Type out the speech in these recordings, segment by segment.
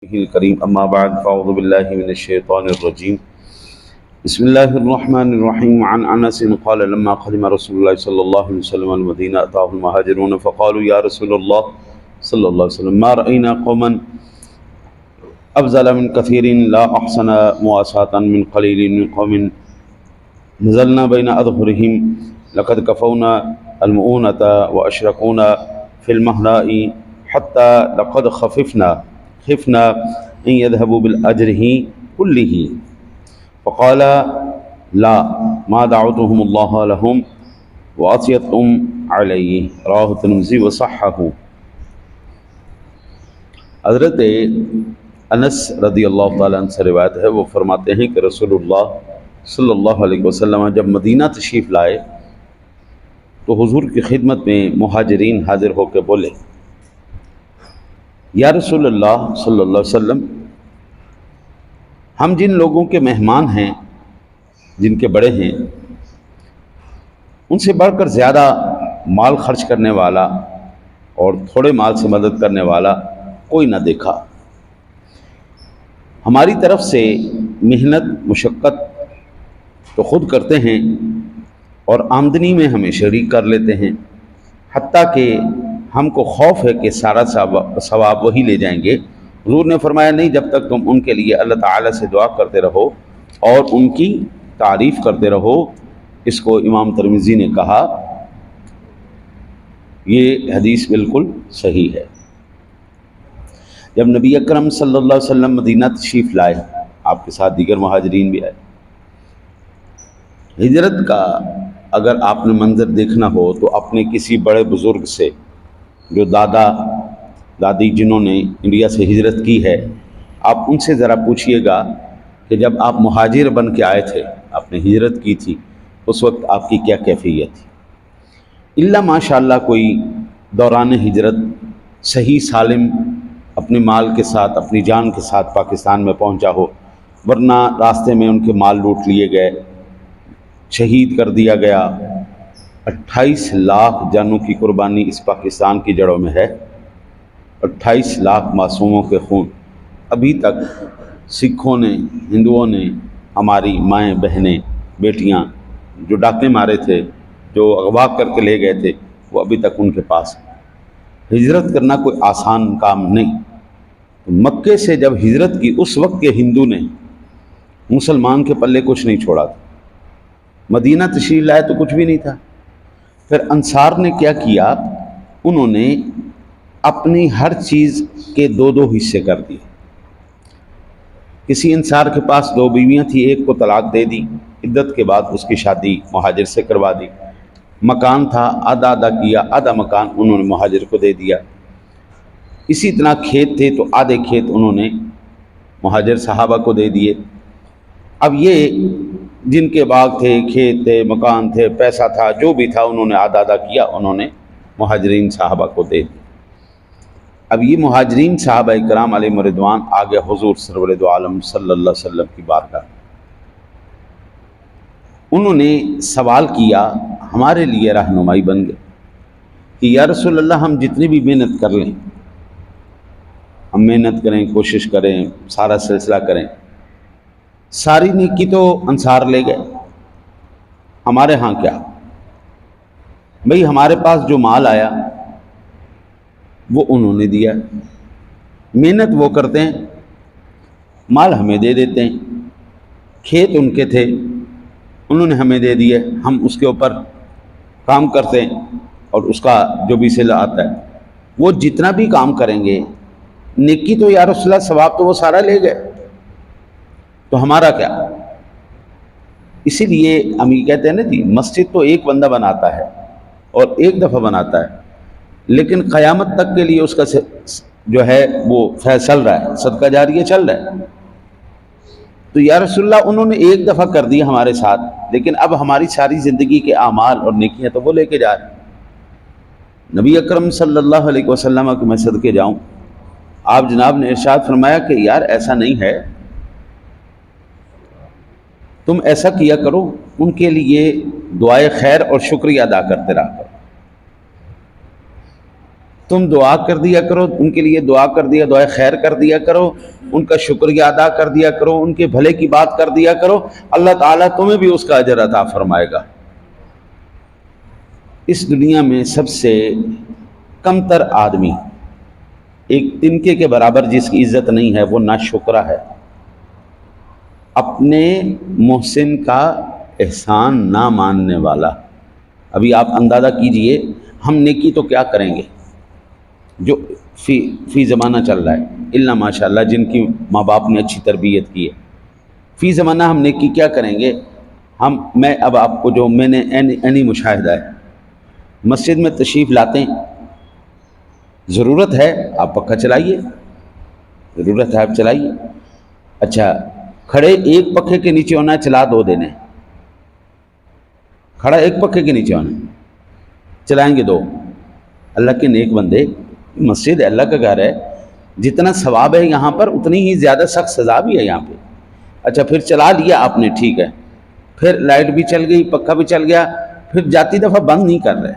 الكريم أما بعد فأعوذ بالله من الشيطان الرجيم بسم الله الرحمن الرحيم عن أنس قال لما قدم رسول الله صلى الله عليه وسلم المدينة أتاه المهاجرون فقالوا يا رسول الله صلى الله عليه وسلم ما رأينا قوما أفضل من كثير لا أحسن مواساة من قليل من قوم نزلنا بين أظهرهم لقد كفونا المؤونة وأشركونا في المهراء حتى لقد خفنا إن يذهبوا بالأجره كله فقال لا ما دعوتهم الله لهم وعصيتهم عليه رواه الترمذی وصححه۔ حضرت انس رضی اللہ تعالیٰ عنہ سے روایت ہے، وہ فرماتے ہیں کہ رسول اللہ صلی اللہ علیہ وسلم جب مدینہ تشریف لائے تو حضور کی خدمت میں مہاجرین حاضر ہو کے بولے یا رسول اللہ صلی اللہ علیہ وسلم، ہم جن لوگوں کے مہمان ہیں، جن کے بڑے ہیں، ان سے بڑھ کر زیادہ مال خرچ کرنے والا اور تھوڑے مال سے مدد کرنے والا کوئی نہ دیکھا۔ ہماری طرف سے محنت مشقت تو خود کرتے ہیں اور آمدنی میں ہمیں شریک کر لیتے ہیں، حتیٰ کہ ہم کو خوف ہے کہ سارا ثواب وہی لے جائیں گے۔ حضور نے فرمایا نہیں، جب تک تم ان کے لیے اللہ تعالیٰ سے دعا کرتے رہو اور ان کی تعریف کرتے رہو۔ اس کو امام ترمذی نے کہا یہ حدیث بالکل صحیح ہے۔ جب نبی اکرم صلی اللہ علیہ وسلم مدینہ تشریف لائے، آپ کے ساتھ دیگر مہاجرین بھی آئے۔ ہجرت کا اگر آپ نے منظر دیکھنا ہو تو اپنے کسی بڑے بزرگ سے، جو دادا دادی جنہوں نے انڈیا سے ہجرت کی ہے، آپ ان سے ذرا پوچھئے گا کہ جب آپ مہاجر بن کے آئے تھے، آپ نے ہجرت کی تھی، اس وقت آپ کی کیا کیفیت تھی۔ الا ماشاء اللہ کوئی دوران ہجرت صحیح سالم اپنے مال کے ساتھ، اپنی جان کے ساتھ پاکستان میں پہنچا ہو، ورنہ راستے میں ان کے مال لوٹ لیے گئے، شہید کر دیا گیا۔ 28 لاکھ جانوں کی قربانی اس پاکستان کی جڑوں میں ہے، 28 لاکھ معصوموں کے خون۔ ابھی تک سکھوں نے، ہندوؤں نے، ہماری مائیں بہنیں بیٹیاں جو ڈاکے مارے تھے، جو اغوا کر کے لے گئے تھے، وہ ابھی تک ان کے پاس ہے۔ ہجرت کرنا کوئی آسان کام نہیں۔ مکے سے جب ہجرت کی، اس وقت کے ہندو نے مسلمان کے پلے کچھ نہیں چھوڑا تھا۔ مدینہ تشریف لائے تو کچھ بھی نہیں تھا۔ پھر انصار نے کیا کیا، انہوں نے اپنی ہر چیز کے 2 حصے کر دیے۔ کسی انصار کے پاس 2 بیویاں تھیں، ایک کو طلاق دے دی، عدت کے بعد اس کی شادی مہاجر سے کروا دی۔ مکان تھا، آدھا کیا، آدھا مکان انہوں نے مہاجر کو دے دیا۔ اسی طرح کھیت تھے تو آدھے کھیت انہوں نے مہاجر صحابہ کو دے دیے۔ اب یہ جن کے باغ تھے، کھیت تھے، مکان تھے، پیسہ تھا، جو بھی تھا، انہوں نے آدھا کیا، انہوں نے مہاجرین صحابہ کو دے دیا۔ اب یہ مہاجرین صحابہ کرام علیہ رضوان آگے حضور سرور دو عالم صلی اللہ علیہ وسلم کی بارگاہ، انہوں نے سوال کیا، ہمارے لیے رہنمائی بن گئے کہ یا رسول اللہ، ہم جتنی بھی محنت کر لیں، ہم محنت کریں، کوشش کریں، سارا سلسلہ کریں، ساری نیکی تو انصار لے گئے، ہمارے ہاں کیا؟ بھئی ہمارے پاس جو مال آیا وہ انہوں نے دیا، محنت وہ کرتے ہیں، مال ہمیں دے دیتے ہیں، کھیت ان کے تھے، انہوں نے ہمیں دے دیے، ہم اس کے اوپر کام کرتے ہیں اور اس کا جو بھی صلہ آتا ہے، وہ جتنا بھی کام کریں گے، نیکی تو یا رسول اللہ ثواب تو وہ سارا لے گئے، تو ہمارا کیا؟ اسی لیے ہم یہ کہتے ہیں نا جی، مسجد تو ایک بندہ بناتا ہے اور ایک دفعہ بناتا ہے، لیکن قیامت تک کے لیے اس کا جو ہے وہ فیض چل رہا ہے، صدقہ جاریہ چل رہا ہے۔ تو یا رسول اللہ، انہوں نے ایک دفعہ کر دیا ہمارے ساتھ، لیکن اب ہماری ساری زندگی کے اعمال اور نیکیاں تو وہ لے کے جا رہے ہیں۔ نبی اکرم صلی اللہ علیہ وسلم کہ میں صدقے جاؤں، آپ جناب نے ارشاد فرمایا کہ یار ایسا نہیں ہے، تم ایسا کیا کرو، ان کے لیے دعائے خیر اور شکریہ ادا کرتے رہا کرو۔ تم دعا کر دیا کرو، ان کے لیے دعا کر دیا، دعائے خیر کر دیا کرو، ان کا شکریہ ادا کر دیا کرو، ان کے بھلے کی بات کر دیا کرو، اللہ تعالیٰ تمہیں بھی اس کا اجر عطا فرمائے گا۔ اس دنیا میں سب سے کمتر آدمی، ایک تنکے کے برابر جس کی عزت نہیں ہے، وہ ناشکرا ہے، اپنے محسن کا احسان نہ ماننے والا۔ ابھی آپ اندازہ کیجئے ہم نیکی تو کیا کریں گے جو فی زمانہ چل رہا ہے، الا ماشاء اللہ جن کی ماں باپ نے اچھی تربیت کی ہے، فی زمانہ ہم نیکی کیا کریں گے؟ میں اب آپ کو جو میں نے عینی مشاہدہ ہے، مسجد میں تشریف لاتے ہیں، ضرورت ہے آپ پنکھا چلائیے، ضرورت ہے آپ چلائیے، اچھا کھڑے ایک پنکھے کے نیچے ہونا ہے، چلا دو دینے، کھڑا ایک پنکھے کے نیچے ہونا ہے، چلائیں گے دو۔ اللہ کے نیک بندے، مسجد اللہ کا گھر ہے، جتنا ثواب ہے یہاں پر اتنی ہی زیادہ سخت سزا بھی ہے یہاں پہ۔ اچھا پھر چلا لیا آپ نے، ٹھیک ہے، پھر لائٹ بھی چل گئی، پنکھا بھی چل گیا، پھر جاتی دفعہ بند نہیں کر رہے،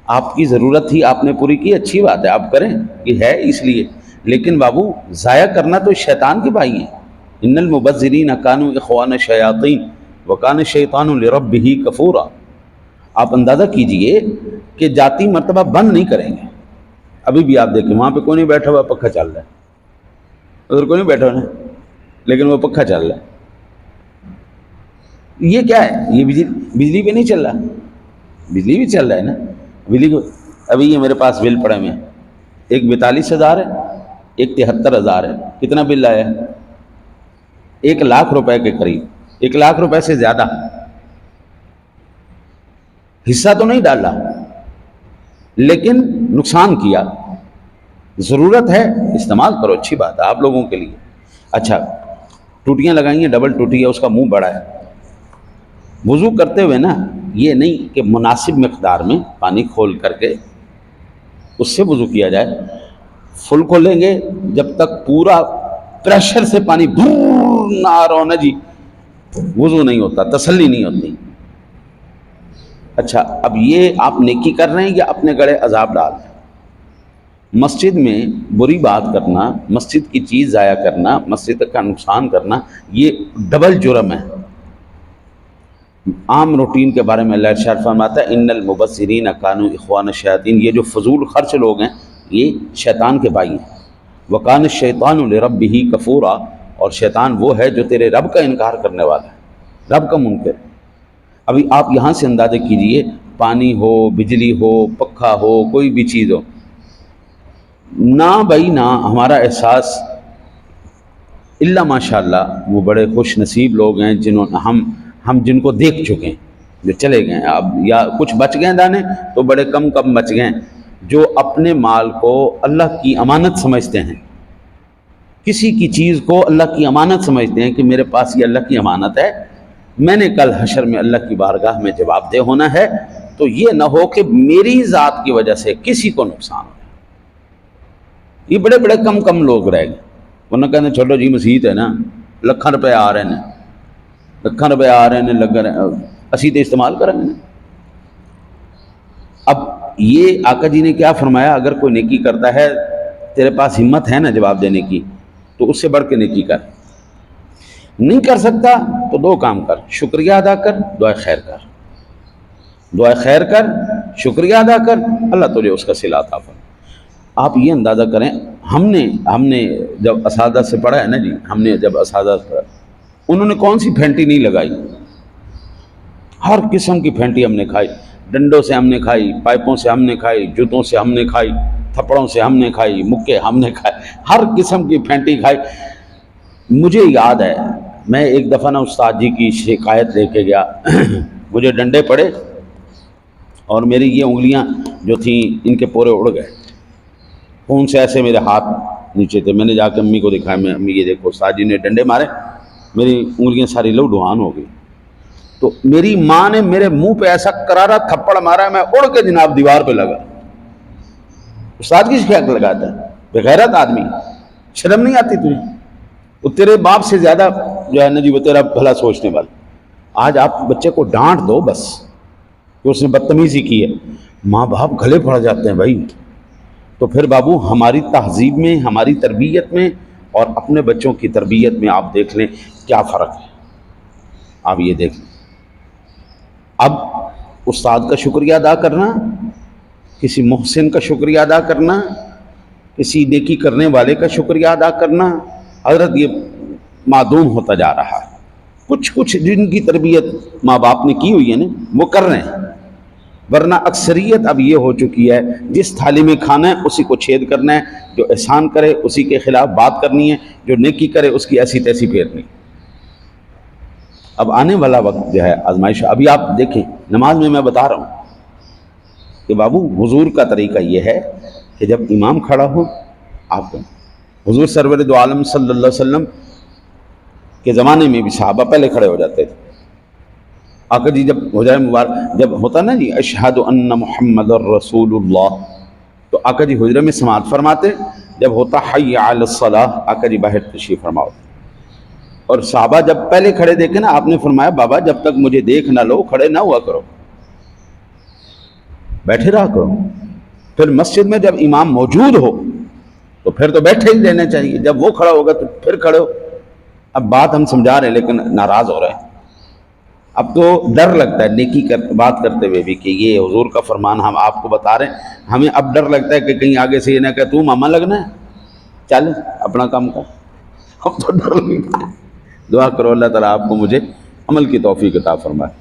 آپ کی ضرورت تھی آپ نے پوری کی، اچھی بات ہے آپ کریں، یہ ہے اس لیے، لیکن بابو ضائع کرنا تو شیطان کے بھائی ہیں۔ ان المبذرین کانوا اخوان الشیاطین وکان الشیطان لربہ کفورا۔ آپ اندازہ کیجئے کہ جاتی مرتبہ بند نہیں کریں گے۔ ابھی بھی آپ دیکھیں وہاں پہ کوئی نہیں بیٹھا ہوا، پنکھا چل رہا ہے، ادھر کوئی نہیں بیٹھا ہوا ہے لیکن وہ پنکھا چل رہا ہے۔ یہ کیا ہے؟ یہ بجلی پہ نہیں چل رہا، بجلی بھی چل رہا ہے نا، بجلی کو ابھی یہ میرے پاس بل پڑے ہوئے ہیں، ایک 42,000 ہے، ایک 73,000 ہے، کتنا بل آیا ہے؟ 1,00,000 روپے کے قریب، 1,00,000 روپے سے زیادہ۔ حصہ تو نہیں ڈالا لیکن نقصان کیا۔ ضرورت ہے استعمال کرو، اچھی بات ہے آپ لوگوں کے لیے۔ اچھا ٹوٹیاں لگائیں گے، ڈبل ٹوٹی ہے، اس کا منہ بڑا ہے، وضو کرتے ہوئے نا یہ نہیں کہ مناسب مقدار میں پانی کھول کر کے اس سے وضو کیا جائے، فل کھولیں گے جب تک پورا پریشر سے پانی بھر نہ آ رہا ہو نا جی، وضو نہیں ہوتا، تسلی نہیں ہوتی۔ اچھا اب یہ آپ نیکی کر رہے ہیں یا اپنے گڑے عذاب ڈال رہے ہیں؟ مسجد میں بری بات کرنا، مسجد کی چیز ضائع کرنا، مسجد کا نقصان کرنا، یہ ڈبل جرم ہے۔ عام روٹین کے بارے میں اللہ ارشاد فرماتا ہے ان المبذرین کانوا اخوان الشیاطین، یہ جو فضول خرچ لوگ ہیں یہ شیطان کے بھائی ہیں۔ وکان الشیطان لربہ کفورا، اور شیطان وہ ہے جو تیرے رب کا انکار کرنے والا ہے، رب کا منکر۔ ابھی آپ یہاں سے اندازہ کیجئے، پانی ہو، بجلی ہو، پنکھا ہو، کوئی بھی چیز ہو، نہ بھائی نہ ہمارا احساس، الا ماشاء اللہ وہ بڑے خوش نصیب لوگ ہیں جنہوں ہم جن کو دیکھ چکے ہیں، جو چلے گئے اب، یا کچھ بچ گئے دانے تو بڑے کم بچ گئے، جو اپنے مال کو اللہ کی امانت سمجھتے ہیں، کسی کی چیز کو اللہ کی امانت سمجھتے ہیں کہ میرے پاس یہ اللہ کی امانت ہے، میں نے کل حشر میں اللہ کی بارگاہ میں جواب دہ ہونا ہے، تو یہ نہ ہو کہ میری ذات کی وجہ سے کسی کو نقصان ہو۔ یہ بڑے بڑے کم لوگ رہ گئے، ورنہ کہتے ہیں چھوٹو جی مسیت ہے نا، لکھاں روپے آ رہے ہیں، لکھاں روپے آ رہے ہیں، لگ رہے ہیں، اسی تو استعمال کریں گے۔ اب یہ آقا جی نے کیا فرمایا؟ اگر کوئی نیکی کرتا ہے، تیرے پاس ہمت ہے نا جواب دینے کی، تو اس سے بڑھ کے نیکی کر۔ نہیں کر سکتا تو دو کام کر، شکریہ ادا کر، دعائے خیر کر، دعائے خیر کر، شکریہ ادا کر، اللہ تجھے اس کا صلہ عطا فرمائے۔ آپ یہ اندازہ کریں، ہم نے جب اساتذہ سے پڑھا ہے نا جی، ہم نے جب اساتذہ سے پڑھا، انہوں نے کون سی پھینٹی نہیں لگائی، ہر قسم کی پھینٹی ہم نے کھائی، ڈنڈوں سے ہم نے کھائی، پائپوں سے ہم نے کھائی، جوتوں سے ہم نے کھائی، تھپڑوں سے ہم نے کھائی، مکے ہم نے کھائے، ہر قسم کی پھینٹی کھائی۔ مجھے یاد ہے میں ایک دفعہ نا استاد جی کی شکایت لے کے گیا، مجھے ڈنڈے پڑے اور میری یہ انگلیاں جو تھیں ان کے پورے اڑ گئے، خون سے ایسے میرے ہاتھ نیچے تھے۔ میں نے جا کے امی کو دکھایا، میں امی یہ دیکھو استاد جی نے ڈنڈے مارے، میری انگلیاں ساری لہو لہان ہو گئی۔ تو میری ماں نے میرے منہ پہ ایسا کرارا تھپڑ مارا، میں اڑ کے جناب دیوار پہ لگا۔ استاد کی شکایت لگاتا ہے، بغیرت آدمی، شرم نہیں آتی تجھے؟ وہ تیرے باپ سے زیادہ جو ہے نا جی وہ تیرا بھلا سوچنے والا۔ آج آپ بچے کو ڈانٹ دو بس کہ اس نے بدتمیزی کی ہے، ماں باپ گلے پڑ جاتے ہیں بھائی. تو پھر بابو ہماری تہذیب میں، ہماری تربیت میں اور اپنے بچوں کی تربیت میں آپ دیکھ لیں کیا فرق ہے. آپ یہ دیکھ لیں. اب استاد کا شکریہ ادا کرنا، کسی محسن کا شکریہ ادا کرنا، کسی نیکی کرنے والے کا شکریہ ادا کرنا، حضرت یہ معدوم ہوتا جا رہا ہے. کچھ جن کی تربیت ماں باپ نے کی ہوئی ہے نا وہ کر رہے ہیں، ورنہ اکثریت اب یہ ہو چکی ہے جس تھالی میں کھانا ہے اسی کو چھید کرنا ہے، جو احسان کرے اسی کے خلاف بات کرنی ہے، جو نیکی کرے اس کی ایسی تیسی پھیرنی. اب آنے والا وقت جو ہے آزمائش. ابھی آپ دیکھیں نماز میں بتا رہا ہوں کہ بابو حضور کا طریقہ یہ ہے کہ جب امام کھڑا ہو آپ کو، حضور سرور دو عالم صلی اللہ علیہ وسلم کے زمانے میں بھی صحابہ پہلے کھڑے ہو جاتے تھے. آقا جی جب حجرہ مبارک جب ہوتا نا جی اشہد ان محمد الرسول اللہ، تو آقا جی حجرے میں سماعت فرماتے. جب ہوتا حی علی الصلاۃ، آقا جی باہر تشریف فرماؤ. اور صحابہ جب پہلے کھڑے دیکھے نا، آپ نے فرمایا بابا جب تک مجھے دیکھ نہ لو کھڑے نہ ہوا کرو، بیٹھے رہا کرو. پھر مسجد میں جب امام موجود ہو تو پھر تو بیٹھے ہی رہنا چاہیے، جب وہ کھڑا ہوگا تو پھر کھڑے ہو. اب بات ہم سمجھا رہے ہیں لیکن ناراض ہو رہے ہیں. اب تو ڈر لگتا ہے نیکی بات کرتے ہوئے بھی کہ یہ حضور کا فرمان ہم آپ کو بتا رہے ہیں. ہمیں اب ڈر لگتا ہے کہ کہیں آگے سے یہ نہ کہ تو ماما لگنا ہے، چل اپنا کام کر. اب تو ڈر لگتا ہے. دعا کرو اللہ تعالیٰ آپ کو مجھے عمل کی توفیق عطا فرمائے.